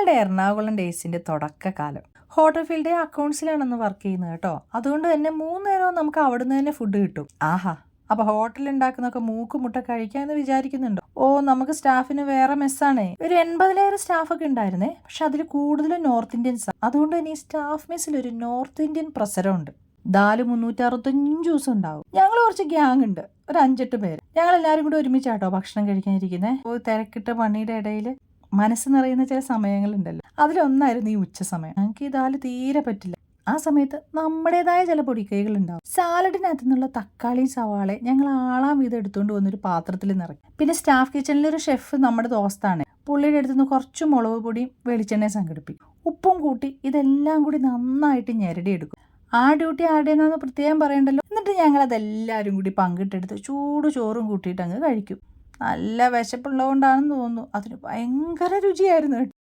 ഞങ്ങളുടെ Ernakulam ഡേയ്സിന്റെ തുടക്കകാലം. Hotel field അക്കൗണ്ട്സിലാണെന്ന് work ചെയ്യുന്നത് കേട്ടോ. അതുകൊണ്ട് തന്നെ 3 നേരവും നമുക്ക് അവിടുന്ന് തന്നെ ഫുഡ് കിട്ടും. ആഹാ, അപ്പൊ ഹോട്ടലിൽ ഉണ്ടാക്കുന്നൊക്കെ മൂക്കുമുട്ട കഴിക്കാന്ന് വിചാരിക്കുന്നുണ്ടോ? ഓ, നമുക്ക് സ്റ്റാഫിന് വേറെ മെസ്സാണേ. ഒരു 80-ലേറെ സ്റ്റാഫൊക്കെ ഉണ്ടായിരുന്നേ. പക്ഷെ അതിൽ കൂടുതലും നോർത്ത് ഇന്ത്യൻസ്. അതുകൊണ്ട് തന്നെ ഈ സ്റ്റാഫ് മെസ്സിൽ ഒരു നോർത്ത് ഇന്ത്യൻ പ്രസരമുണ്ട്. ദാല് 365 ദിവസം ഉണ്ടാവും. ഞങ്ങൾ കുറച്ച് ഗ്യാങ് ഉണ്ട്, ഒരു 5-8 പേര്. ഞങ്ങൾ എല്ലാവരും കൂടി ഒരുമിച്ചാട്ടോ ഭക്ഷണം കഴിക്കാനിരിക്കുന്നത്. തിരക്കിട്ട പണിയുടെ ഇടയിൽ മനസ്സ് നിറയുന്ന ചില സമയങ്ങളുണ്ടല്ലോ, അതിലൊന്നായിരുന്നു ഈ ഉച്ച സമയം. ഞങ്ങൾക്ക് ഈ ദാല് തീരെ പറ്റില്ല. ആ സമയത്ത് നമ്മുടേതായ ചില പൊടിക്കൈകൾ ഉണ്ടാവും. സാലഡിനകത്തു നിന്നുള്ള തക്കാളിയും സവാളയും ഞങ്ങൾ ആളാം വീതം എടുത്തുകൊണ്ട് വന്നൊരു പാത്രത്തിൽ നിറയ്ക്കും. പിന്നെ സ്റ്റാഫ് കിച്ചണിലൊരു ഷെഫ് നമ്മുടെ ദോസ്താണ്. പുള്ളിയുടെ അടുത്തുനിന്ന് കുറച്ച് മുളക് പൊടിയും വെളിച്ചെണ്ണയും സംഘടിപ്പിക്കും. ഉപ്പും കൂട്ടി ഇതെല്ലാം കൂടി നന്നായിട്ട് ഞെരടിയെടുക്കും. ആ ഡ്യൂട്ടി ആരുടേന്നാന്ന് പ്രത്യേകം പറയണ്ടല്ലോ. എന്നിട്ട് ഞങ്ങൾ അതെല്ലാവരും കൂടി പങ്കിട്ടെടുത്ത് ചൂട് ചോറും കൂട്ടിയിട്ട് അങ്ങ് കഴിക്കും. നല്ല വിശപ്പുള്ളതുകൊണ്ടാണെന്ന് തോന്നുന്നു, അതിന് ഭയങ്കര രുചിയായിരുന്നു.